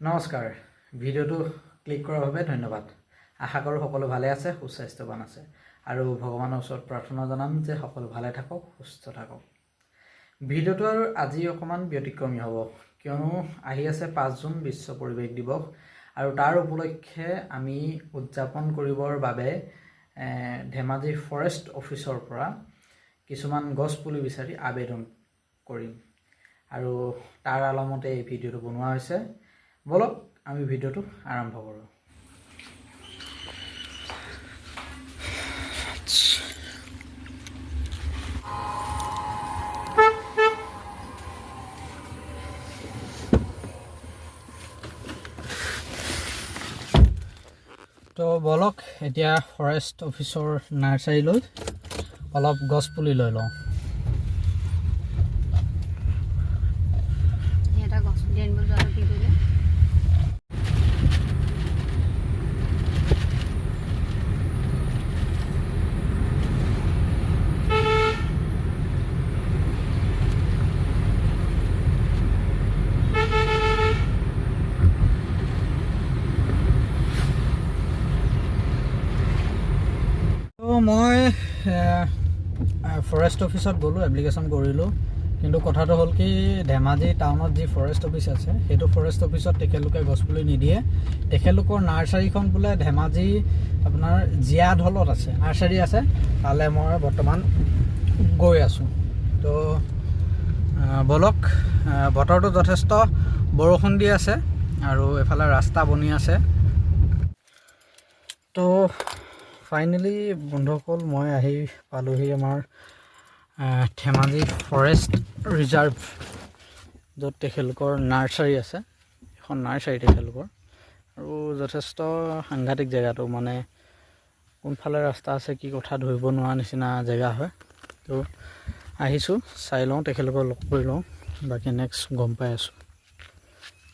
নমস্কাৰ ভিডিঅ'টো ক্লিক কৰাৰ বাবে ধন্যবাদ। আশা কৰোঁ সকলো ভালে আছে, সুস্বাস্থ্যৱান আছে আৰু ভগৱানৰ ওচৰত প্ৰাৰ্থনা জনাম যে সকলো ভালে থাকক, সুস্থ থাকক। ভিডিঅ'টো আজি অকণমান ব্যতিক্ৰমী হ'ব, কিয়নো আহি আছে 5 জুন বিশ্ব পৰিৱেশ দিৱস আৰু তাৰ উপলক্ষে আমি উদযাপন কৰিবৰ বাবে ধেমাজি ফৰেষ্ট অফিচৰ পৰা কিছুমান গছ পুলি বিচাৰি আবেদন কৰিম আৰু তাৰ আলমতে এই ভিডিঅ'টো বনোৱা হৈছে। বলক আমি ভিডিঅ'টো আৰম্ভ কৰোঁ। তো বলক এতিয়া ফৰেষ্ট অফিচৰ নাৰ্চাৰীলৈ অলপ গছ পুলি লৈ লওঁ। এটা গছ পুলি আনিব যোৱাটো কি কৰিলে? মই ফৰেষ্ট অফিচত গ'লোঁ, এপ্লিকেশ্যন কৰিলোঁ, কিন্তু কথাটো হ'ল কি ধেমাজি টাউনত যি ফৰেষ্ট অফিচ আছে সেইটো ফৰেষ্ট অফিচত তেখেতলোকে গছপুলি নিদিয়ে। তেখেতলোকৰ নাৰ্চাৰীখন বোলে ধেমাজি আপোনাৰ জীয়াঢলত আছে, নাৰ্চাৰী আছে, তালৈ মই বৰ্তমান গৈ আছোঁ। তো বলক, বতৰটো যথেষ্ট বৰষুণ দি আছে আৰু এফালে ৰাস্তা বনি আছে। তো ফাইনেলি বন্ধুসকল মই আহি পালোহি আমাৰ ধেমাজি ফৰেষ্ট ৰিজাৰ্ভ, য'ত তেখেতলোকৰ নাৰ্চাৰী আছে। এখন নাৰ্চাৰী তেখেতলোকৰ আৰু যথেষ্ট সাংঘাতিক জেগাটো, মানে কোনফালে ৰাস্তা আছে কি কথা ধৰিব নোৱাৰা নিচিনা জেগা হয়। তো আহিছোঁ, চাই লওঁ, তেখেতলোকক লগ কৰি লওঁ, বাকী নেক্সট গম পাই আছোঁ।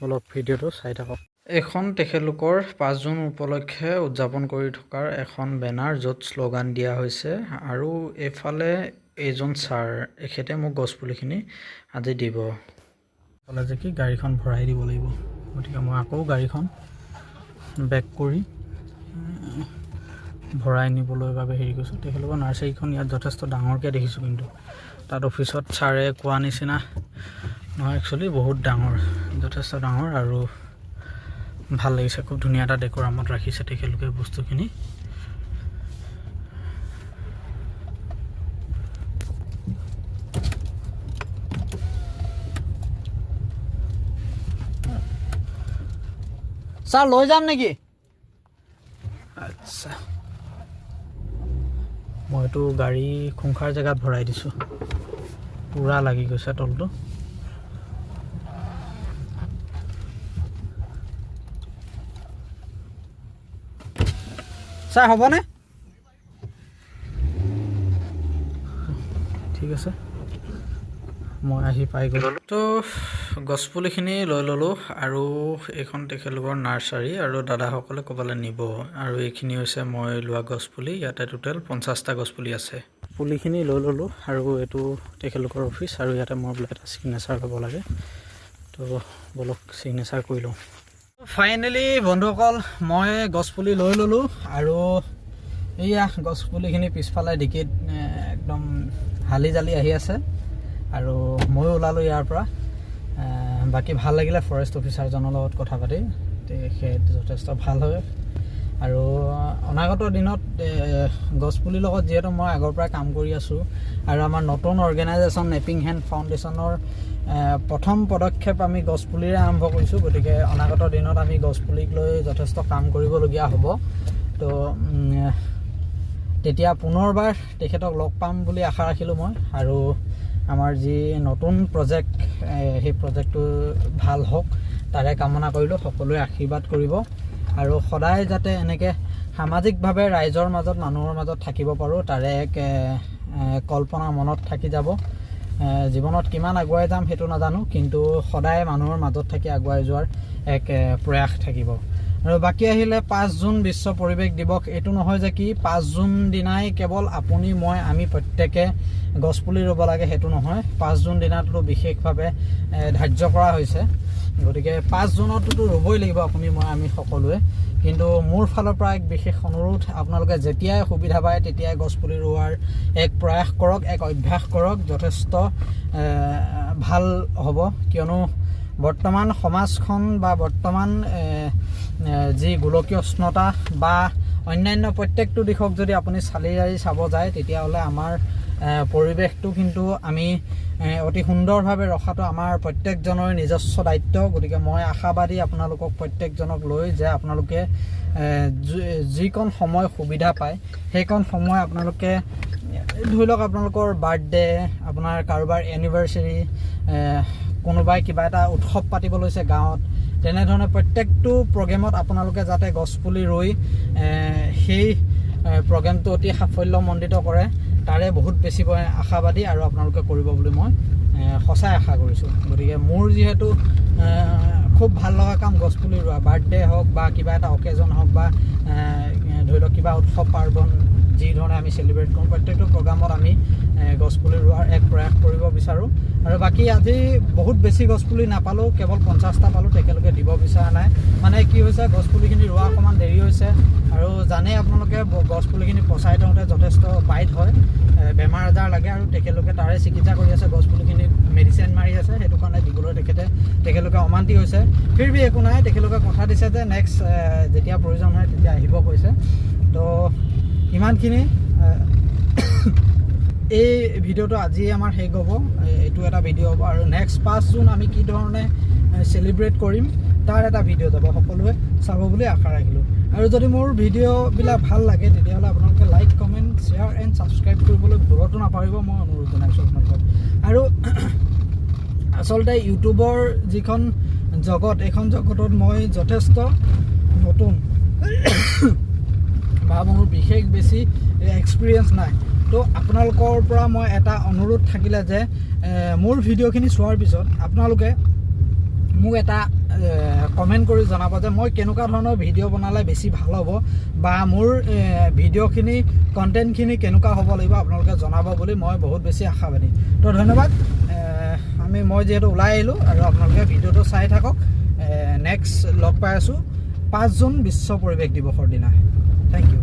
অলপ ভিডিঅ'টো চাই থাকক। এইখন তেখেতলোকৰ 5 জুন উপলক্ষে উদযাপন কৰি থকাৰ এখন বেনাৰ, য'ত শ্লোগান দিয়া হৈছে আৰু এইফালে এইজন ছাৰ, এখেতে মোক গছপুলিখিনি আজি দিব। ক'লে যে কি গাড়ীখন ভৰাই দিব লাগিব, গতিকে মই আকৌ গাড়ীখন বেক কৰি ভৰাই নিবলৈ বাবে হেৰি কৰিছোঁ। তেখেতলোকৰ নাৰ্চাৰীখন ইয়াত যথেষ্ট ডাঙৰকৈ দেখিছোঁ, কিন্তু তাত অফিচত ছাৰে কোৱা নিচিনা নহয়, একচুৱেলি বহুত ডাঙৰ, যথেষ্ট ডাঙৰ আৰু ভাল লাগিছে। খুব ধুনীয়া এটা ডেকোৰামত ৰাখিছে তেখেতলোকে বস্তুখিনি। ছাৰ লৈ যাম নেকি? আচ্ছা, মইতো গাড়ী খুংখাৰ জেগাত ভৰাই দিছোঁ, পূৰা লাগি গৈছে তলটো। ছাৰ হ'বনে? ঠিক আছে, মই আহি পাই গ'লোঁ। তো গছপুলিখিনি লৈ ল'লোঁ আৰু এইখন তেখেতলোকৰ নাৰ্চাৰী আৰু দাদাসকলে ক'বলৈ নিব, আৰু এইখিনি হৈছে মই লোৱা গছপুলি। ইয়াতে টোটেল 50টা গছপুলি আছে। পুলিখিনি লৈ ল'লোঁ আৰু এইটো তেখেতলোকৰ অফিচ, আৰু ইয়াতে মই বোলে এটা ছিগনেচাৰ ল'ব লাগে। তো বলক ছিগনেচাৰ কৰি লওঁ। ফাইনেলি বন্ধুসকল মই গছপুলি লৈ ল'লোঁ আৰু এইয়া গছপুলিখিনি পিছফালে ডিকিত একদম হালি জালি আহি আছে আৰু ময়ো ওলালোঁ ইয়াৰ পৰা। বাকী ভাল লাগিলে ফৰেষ্ট অফিচাৰজনৰ লগত কথা পাতি, তেখেত যথেষ্ট ভাল হয় আৰু অনাগত দিনত গছপুলিৰ লগত যিহেতু মই আগৰ পৰা কাম কৰি আছোঁ আৰু আমাৰ নতুন অৰ্গেনাইজেশ্যন নেপিং হেণ্ড ফাউণ্ডেশ্যনৰ প্ৰথম পদক্ষেপ আমি গছপুলিৰে আৰম্ভ কৰিছোঁ, গতিকে অনাগত দিনত আমি গছপুলিক লৈ যথেষ্ট কাম কৰিবলগীয়া হ'ব। তো তেতিয়া পুনৰবাৰ তেখেতক লগ পাম বুলি আশা ৰাখিলোঁ মই, আৰু আমাৰ যি নতুন প্ৰজেক্ট সেই প্ৰজেক্টটো ভাল হওক তাৰে কামনা কৰিলোঁ। সকলোৱে আশীৰ্বাদ কৰিব আৰু সদায় যাতে এনেকৈ সামাজিকভাৱে ৰাইজৰ মাজত, মানুহৰ মাজত থাকিব পাৰোঁ, তাৰে এক কল্পনা মনত থাকি যাব। জীৱনত কিমান আগুৱাই যাম সেইটো নাজানো, কিন্তু সদায় মানুহৰ মাজত থাকি আগুৱাই যোৱাৰ এক প্ৰয়াস থাকিব। আৰু বাকী আহিলে 5 জুন বিশ্ব পৰিৱেশ দিৱস। এইটো নহয় যে কি 5 জুন দিনাই কেৱল আপুনি মই আমি প্ৰত্যেকে গছপুলি ৰুব লাগে, সেইটো নহয়। 5 জুন দিনাটো বিশেষভাৱে ধাৰ্য কৰা হৈছে গতিকে 5 জুনততো ৰুবই লাগিব আমি সকলোৱে কিন্তু মোৰ ফালৰ পৰা এক বিশেষ অনুৰোধ আপোনালোকে যেতিয়াই সুবিধা পায় তেতিয়াই গছপুলি ৰোৱাৰ এক প্ৰয়াস কৰক এক অভ্যাস কৰক যথেষ্ট ভাল হ'ব কিয়নো বৰ্তমান সমাজখন বা বৰ্তমান যি গোলকীয় উষ্ণতা বা অন্যান্য প্ৰত্যেকটো দিশক যদি আপুনি চালি জাৰি চাব যায় তেতিয়াহ'লে আমাৰ পৰিৱেশটো কিন্তু আমি অতি সুন্দৰভাৱে ৰখাটো আমাৰ প্ৰত্যেকজনৰ নিজস্ব দায়িত্ব গতিকে মই আশাবাদী আপোনালোকক প্ৰত্যেকজনক লৈ যে আপোনালোকে যিকণ সময় সুবিধা পায় সেইকণ সময় আপোনালোকে ধৰি লওক আপোনালোকৰ বাৰ্থডে আপোনাৰ কাৰোবাৰ এনিভাৰ্চেৰী কোনোবাই কিবা এটা উৎসৱ পাতিব লৈছে গাঁৱত তেনেধৰণে প্ৰত্যেকটো প্ৰগ্ৰেমত আপোনালোকে যাতে গছপুলি ৰুই সেই প্ৰগ্ৰেমটো অতি সাফল্যমণ্ডিত কৰে তাৰে বহুত বেছি মই আশাবাদী আৰু আপোনালোকে কৰিব বুলি মই সঁচাই আশা কৰিছোঁ গতিকে মোৰ যিহেতু খুব ভাল লগা কাম গছপুলি ৰোৱা বাৰ্থডে হওক বা কিবা এটা অকেজন হওক বা ধৰি লওক কিবা উৎসৱ পাৰ্বণ যি ধৰণে আমি চেলিব্ৰেট কৰোঁ প্ৰত্যেকটো প্ৰগ্ৰামত আমি গছপুলি ৰোৱাৰ এক প্ৰয়াস কৰিব বিচাৰোঁ আৰু বাকী আজি বহুত বেছি গছপুলি নাপালোঁ কেৱল 50টা পালোঁ তেখেতলোকে দিব বিচৰা নাই মানে কি হৈছে গছপুলিখিনি ৰোৱা অকণমান দেৰি হৈছে আৰু জানেই আপোনালোকে গছপুলিখিনি পচাই থওঁতে যথেষ্ট বাইট হয় বেমাৰ আজাৰ লাগে আৰু তেখেতলোকে তাৰে চিকিৎসা কৰি আছে গছপুলিখিনি মেডিচিন মাৰি আছে সেইটো কাৰণে দিবলৈ তেখেতলোকে অমান্তি হৈছে ফিৰবি একো নাই তেখেতলোকে কথা দিছে যে নেক্সট যেতিয়া প্ৰয়োজন হয় তেতিয়া আহিব কৈছে তো ইমানখিনি এই ভিডিঅ'টো আজি আমাৰ শেষ হ'ব এইটো এটা ভিডিঅ' হ'ব আৰু নেক্সট 5 জুন আমি কি ধৰণে চেলিব্ৰেট কৰিম তাৰ এটা ভিডিঅ' যাব সকলোৱে চাব বুলি আশা ৰাখিলোঁ আৰু যদি মোৰ ভিডিঅ'বিলাক ভাল লাগে তেতিয়াহ'লে আপোনালোকে like comment share and subscribe কৰিবলৈ ভুলতো নাপাহৰিব মই অনুৰোধ জনাইছোঁ আপোনালোকক আৰু আচলতে ইউটিউবৰ যিখন জগত এইখন জগতত মই যথেষ্ট নতুন বা মোৰ বিশেষ বেছি এক্সপিৰিয়েঞ্চ নাই তো আপোনালোকৰ পৰা মই এটা অনুৰোধ থাকিলে যে মোৰ ভিডিঅ'খিনি চোৱাৰ পিছত আপোনালোকে মোক এটা কমেণ্ট কৰি জনাব যে মই কেনেকুৱা ধৰণৰ ভিডিঅ' বনালে বেছি ভাল হ'ব বা মোৰ ভিডিঅ'খিনি কণ্টেণ্টখিনি কেনেকুৱা হ'ব লাগিব আপোনালোকে জনাব বুলি মই বহুত বেছি আশাবাদী তো ধন্যবাদ মই যিহেতু ওলাই আহিলোঁ আৰু আপোনালোকে ভিডিঅ'টো চাই থাকক নেক্সট লগ পাই আছোঁ 5 জুন বিশ্ব পৰিৱেশ দিৱসৰ দিনা থেংক ইউ